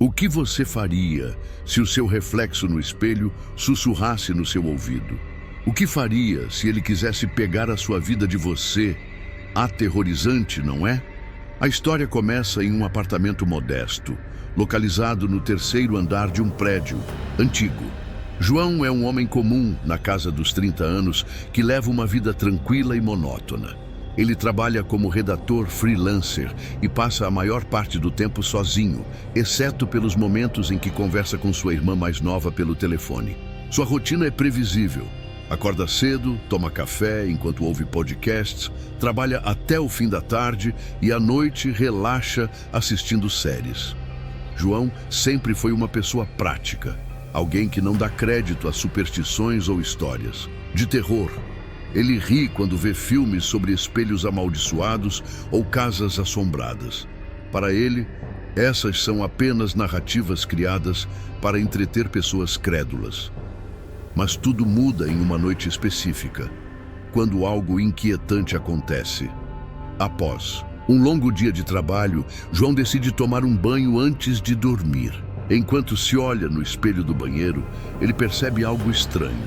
O que você faria se o seu reflexo no espelho sussurrasse no seu ouvido? O que faria se ele quisesse pegar a sua vida de você? Aterrorizante, não é? A história começa em um apartamento modesto, localizado no terceiro andar de um prédio antigo. João é um homem comum na casa dos 30 anos que leva uma vida tranquila e monótona. Ele trabalha como redator freelancer e passa a maior parte do tempo sozinho, exceto pelos momentos em que conversa com sua irmã mais nova pelo telefone. Sua rotina é previsível. Acorda cedo, toma café enquanto ouve podcasts, trabalha até o fim da tarde e à noite relaxa assistindo séries. João sempre foi uma pessoa prática, alguém que não dá crédito a superstições ou histórias de terror. Ele ri quando vê filmes sobre espelhos amaldiçoados ou casas assombradas. Para ele, essas são apenas narrativas criadas para entreter pessoas crédulas. Mas tudo muda em uma noite específica, quando algo inquietante acontece. Após um longo dia de trabalho, João decide tomar um banho antes de dormir. Enquanto se olha no espelho do banheiro, ele percebe algo estranho.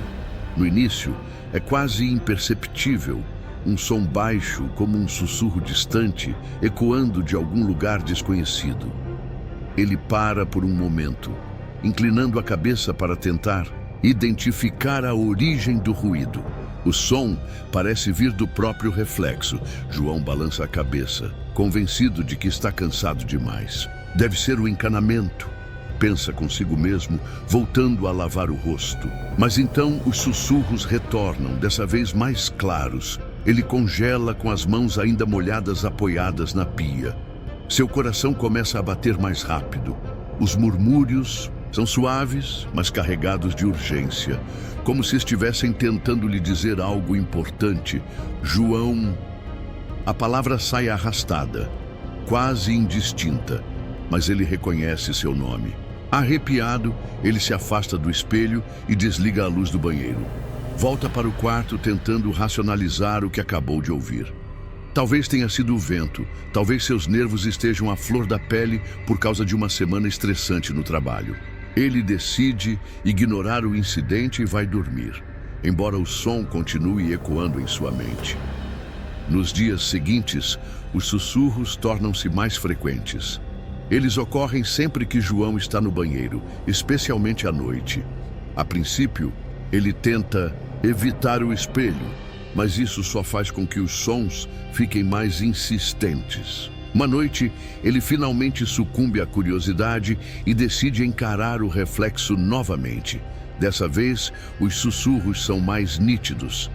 No início, é quase imperceptível, um som baixo como um sussurro distante, ecoando de algum lugar desconhecido. Ele para por um momento, inclinando a cabeça para tentar identificar a origem do ruído. O som parece vir do próprio reflexo. João balança a cabeça, convencido de que está cansado demais. Deve ser o encanamento, pensa consigo mesmo, voltando a lavar o rosto. Mas então os sussurros retornam, dessa vez mais claros. Ele congela com as mãos ainda molhadas apoiadas na pia. Seu coração começa a bater mais rápido. Os murmúrios são suaves, mas carregados de urgência, como se estivessem tentando lhe dizer algo importante. João... A palavra sai arrastada, quase indistinta, mas ele reconhece seu nome. Arrepiado, ele se afasta do espelho e desliga a luz do banheiro. Volta para o quarto tentando racionalizar o que acabou de ouvir. Talvez tenha sido o vento, talvez seus nervos estejam à flor da pele por causa de uma semana estressante no trabalho. Ele decide ignorar o incidente e vai dormir, embora o som continue ecoando em sua mente. Nos dias seguintes, os sussurros tornam-se mais frequentes. Eles ocorrem sempre que João está no banheiro, especialmente à noite. A princípio, ele tenta evitar o espelho, mas isso só faz com que os sons fiquem mais insistentes. Uma noite, ele finalmente sucumbe à curiosidade e decide encarar o reflexo novamente. Dessa vez, os sussurros são mais nítidos.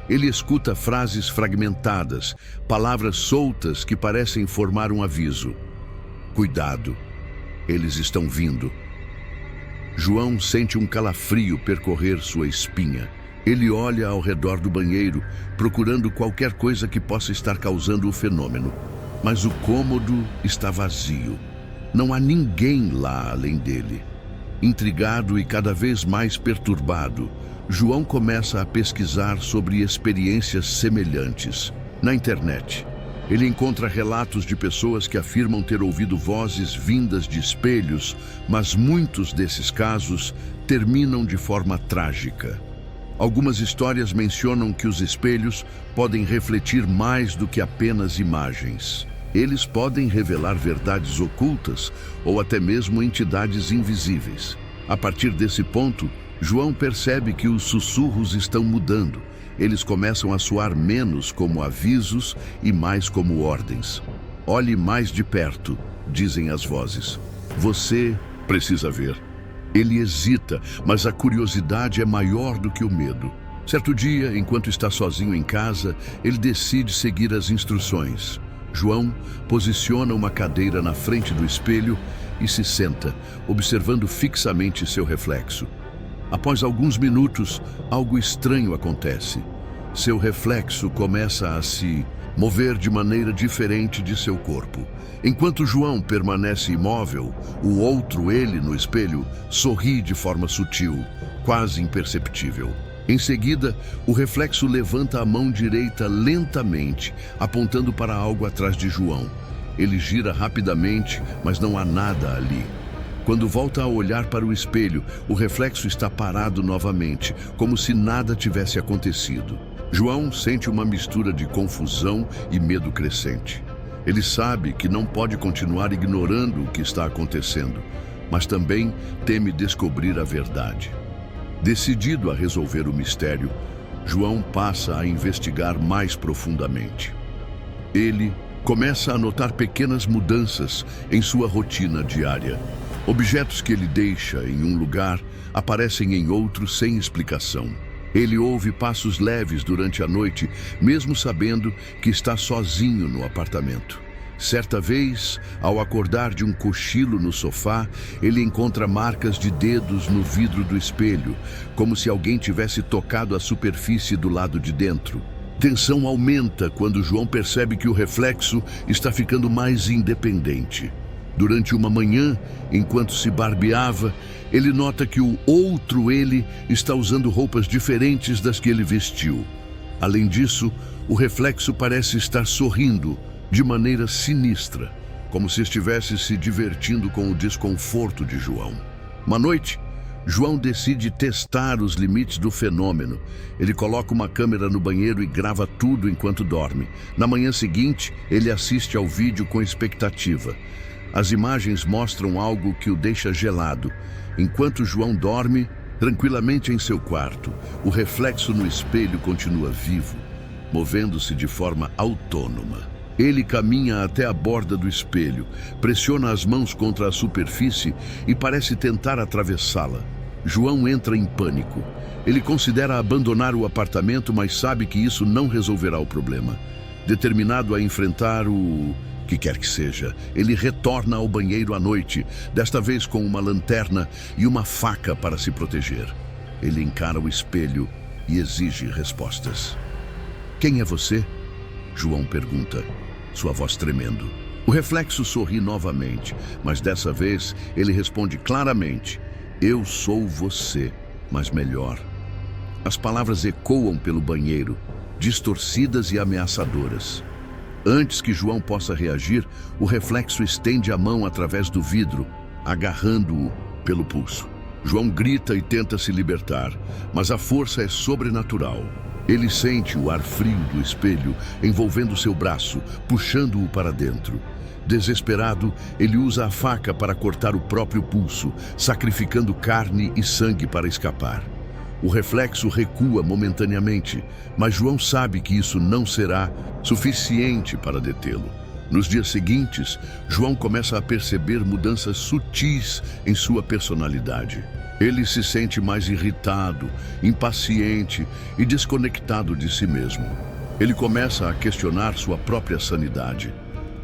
Ele escuta frases fragmentadas, palavras soltas que parecem formar um aviso. Cuidado, eles estão vindo. João sente um calafrio percorrer sua espinha. Ele olha ao redor do banheiro, procurando qualquer coisa que possa estar causando o fenômeno. Mas o cômodo está vazio. Não há ninguém lá além dele. Intrigado e cada vez mais perturbado, João começa a pesquisar sobre experiências semelhantes. Na internet, ele encontra relatos de pessoas que afirmam ter ouvido vozes vindas de espelhos, mas muitos desses casos terminam de forma trágica. Algumas histórias mencionam que os espelhos podem refletir mais do que apenas imagens. Eles podem revelar verdades ocultas ou até mesmo entidades invisíveis. A partir desse ponto, João percebe que os sussurros estão mudando. Eles começam a soar menos como avisos e mais como ordens. Olhe mais de perto, dizem as vozes. Você precisa ver. Ele hesita, mas a curiosidade é maior do que o medo. Certo dia, enquanto está sozinho em casa, ele decide seguir as instruções. João posiciona uma cadeira na frente do espelho e se senta, observando fixamente seu reflexo. Após alguns minutos, algo estranho acontece. Seu reflexo começa a se mover de maneira diferente de seu corpo. Enquanto João permanece imóvel, o outro ele no espelho sorri de forma sutil, quase imperceptível. Em seguida, o reflexo levanta a mão direita lentamente, apontando para algo atrás de João. Ele gira rapidamente, mas não há nada ali. Quando volta a olhar para o espelho, o reflexo está parado novamente, como se nada tivesse acontecido. João sente uma mistura de confusão e medo crescente. Ele sabe que não pode continuar ignorando o que está acontecendo, mas também teme descobrir a verdade. Decidido a resolver o mistério, João passa a investigar mais profundamente. Ele começa a notar pequenas mudanças em sua rotina diária. Objetos que ele deixa em um lugar aparecem em outro sem explicação. Ele ouve passos leves durante a noite, mesmo sabendo que está sozinho no apartamento. Certa vez, ao acordar de um cochilo no sofá, ele encontra marcas de dedos no vidro do espelho, como se alguém tivesse tocado a superfície do lado de dentro. Tensão aumenta quando João percebe que o reflexo está ficando mais independente. Durante uma manhã, enquanto se barbeava, ele nota que o outro ele está usando roupas diferentes das que ele vestiu. Além disso, o reflexo parece estar sorrindo de maneira sinistra, como se estivesse se divertindo com o desconforto de João. Uma noite, João decide testar os limites do fenômeno. Ele coloca uma câmera no banheiro e grava tudo enquanto dorme. Na manhã seguinte, ele assiste ao vídeo com expectativa. As imagens mostram algo que o deixa gelado. Enquanto João dorme tranquilamente em seu quarto, o reflexo no espelho continua vivo, movendo-se de forma autônoma. Ele caminha até a borda do espelho, pressiona as mãos contra a superfície e parece tentar atravessá-la. João entra em pânico. Ele considera abandonar o apartamento, mas sabe que isso não resolverá o problema. Determinado a enfrentar o que quer que seja, ele retorna ao banheiro à noite, desta vez com uma lanterna e uma faca para se proteger. Ele encara o espelho e exige respostas. "Quem é você?" João pergunta, sua voz tremendo. O reflexo sorri novamente, mas dessa vez ele responde claramente: "Eu sou você, mas melhor." As palavras ecoam pelo banheiro, distorcidas e ameaçadoras. Antes que João possa reagir, o reflexo estende a mão através do vidro, agarrando-o pelo pulso. João grita e tenta se libertar, mas a força é sobrenatural. Ele sente o ar frio do espelho envolvendo seu braço, puxando-o para dentro. Desesperado, ele usa a faca para cortar o próprio pulso, sacrificando carne e sangue para escapar. O reflexo recua momentaneamente, mas João sabe que isso não será suficiente para detê-lo. Nos dias seguintes, João começa a perceber mudanças sutis em sua personalidade. Ele se sente mais irritado, impaciente e desconectado de si mesmo. Ele começa a questionar sua própria sanidade.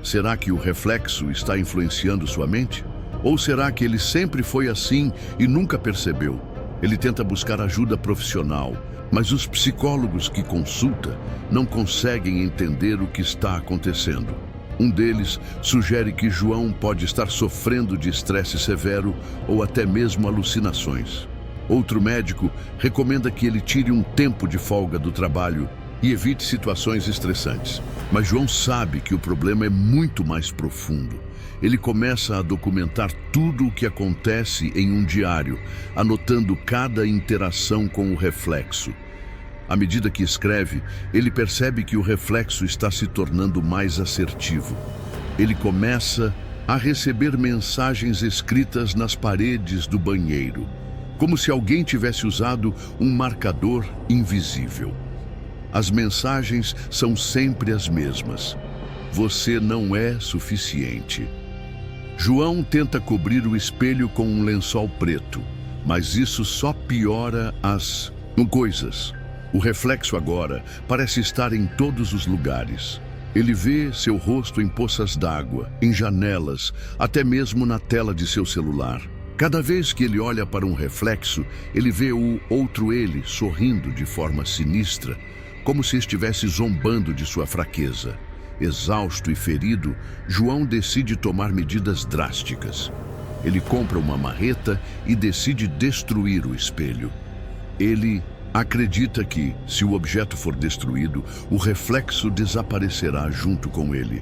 Será que o reflexo está influenciando sua mente? Ou será que ele sempre foi assim e nunca percebeu? Ele tenta buscar ajuda profissional, mas os psicólogos que consulta não conseguem entender o que está acontecendo. Um deles sugere que João pode estar sofrendo de estresse severo ou até mesmo alucinações. Outro médico recomenda que ele tire um tempo de folga do trabalho e evite situações estressantes. Mas João sabe que o problema é muito mais profundo. Ele começa a documentar tudo o que acontece em um diário, anotando cada interação com o reflexo. À medida que escreve, ele percebe que o reflexo está se tornando mais assertivo. Ele começa a receber mensagens escritas nas paredes do banheiro, como se alguém tivesse usado um marcador invisível. As mensagens são sempre as mesmas. Você não é suficiente. João tenta cobrir o espelho com um lençol preto, mas isso só piora as coisas. O reflexo agora parece estar em todos os lugares. Ele vê seu rosto em poças d'água, em janelas, até mesmo na tela de seu celular. Cada vez que ele olha para um reflexo, ele vê o outro ele sorrindo de forma sinistra, como se estivesse zombando de sua fraqueza. Exausto e ferido, João decide tomar medidas drásticas. Ele compra uma marreta e decide destruir o espelho. Ele acredita que, se o objeto for destruído, o reflexo desaparecerá junto com ele.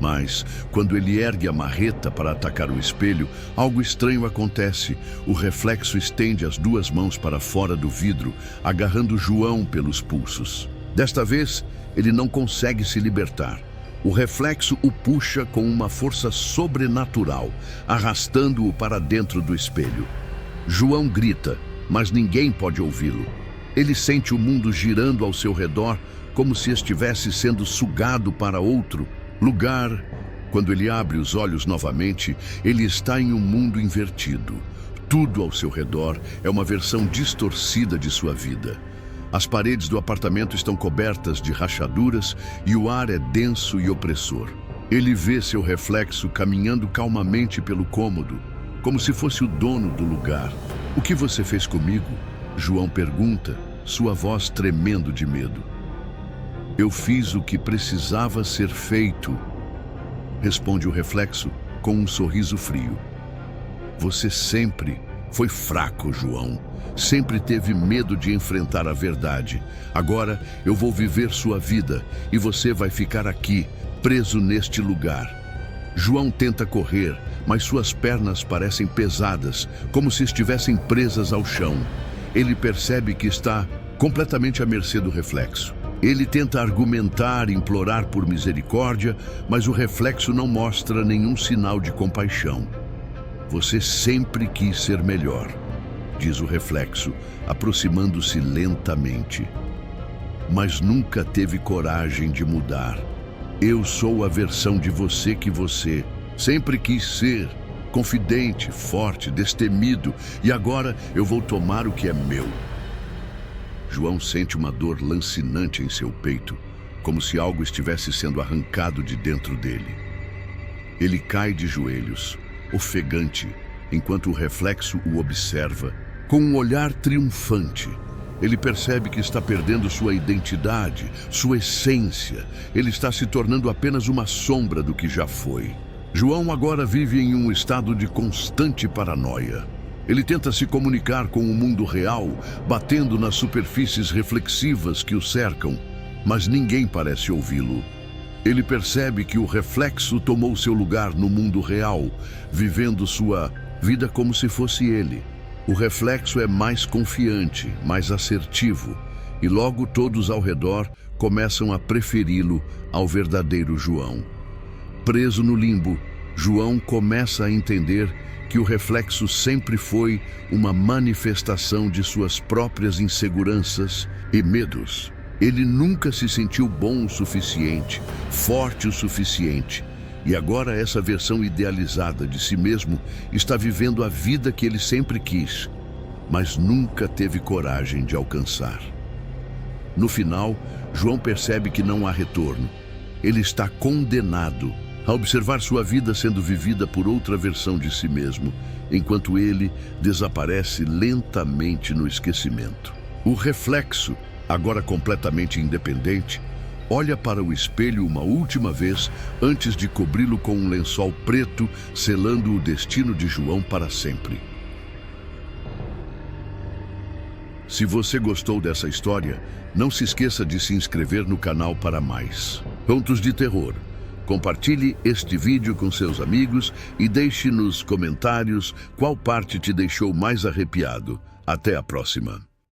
Mas, quando ele ergue a marreta para atacar o espelho, algo estranho acontece. O reflexo estende as duas mãos para fora do vidro, agarrando João pelos pulsos. Desta vez, ele não consegue se libertar. O reflexo o puxa com uma força sobrenatural, arrastando-o para dentro do espelho. João grita, mas ninguém pode ouvi-lo. Ele sente o mundo girando ao seu redor, como se estivesse sendo sugado para outro lugar. Quando ele abre os olhos novamente, ele está em um mundo invertido. Tudo ao seu redor é uma versão distorcida de sua vida. As paredes do apartamento estão cobertas de rachaduras e o ar é denso e opressor. Ele vê seu reflexo caminhando calmamente pelo cômodo, como se fosse o dono do lugar. "O que você fez comigo?" João pergunta, sua voz tremendo de medo. "Eu fiz o que precisava ser feito", responde o reflexo com um sorriso frio. "Você sempre foi fraco, João. Sempre teve medo de enfrentar a verdade. Agora eu vou viver sua vida e você vai ficar aqui, preso neste lugar." João tenta correr, mas suas pernas parecem pesadas, como se estivessem presas ao chão. Ele percebe que está completamente à mercê do reflexo. Ele tenta argumentar, implorar por misericórdia, mas o reflexo não mostra nenhum sinal de compaixão. "Você sempre quis ser melhor", diz o reflexo, aproximando-se lentamente. "Mas nunca teve coragem de mudar. Eu sou a versão de você que você sempre quis ser, confidente, forte, destemido, e agora eu vou tomar o que é meu." João sente uma dor lancinante em seu peito, como se algo estivesse sendo arrancado de dentro dele. Ele cai de joelhos, ofegante, enquanto o reflexo o observa, com um olhar triunfante. Ele percebe que está perdendo sua identidade, sua essência. Ele está se tornando apenas uma sombra do que já foi. João agora vive em um estado de constante paranoia. Ele tenta se comunicar com o mundo real, batendo nas superfícies reflexivas que o cercam, mas ninguém parece ouvi-lo. Ele percebe que o reflexo tomou seu lugar no mundo real, vivendo sua vida como se fosse ele. O reflexo é mais confiante, mais assertivo, e logo todos ao redor começam a preferi-lo ao verdadeiro João. Preso no limbo, João começa a entender que o reflexo sempre foi uma manifestação de suas próprias inseguranças e medos. Ele nunca se sentiu bom o suficiente, forte o suficiente, e agora essa versão idealizada de si mesmo está vivendo a vida que ele sempre quis, mas nunca teve coragem de alcançar. No final, João percebe que não há retorno. Ele está condenado a observar sua vida sendo vivida por outra versão de si mesmo, enquanto ele desaparece lentamente no esquecimento. O reflexo, agora completamente independente, olha para o espelho uma última vez antes de cobri-lo com um lençol preto, selando o destino de João para sempre. Se você gostou dessa história, não se esqueça de se inscrever no canal para mais contos de terror. Compartilhe este vídeo com seus amigos e deixe nos comentários qual parte te deixou mais arrepiado. Até a próxima!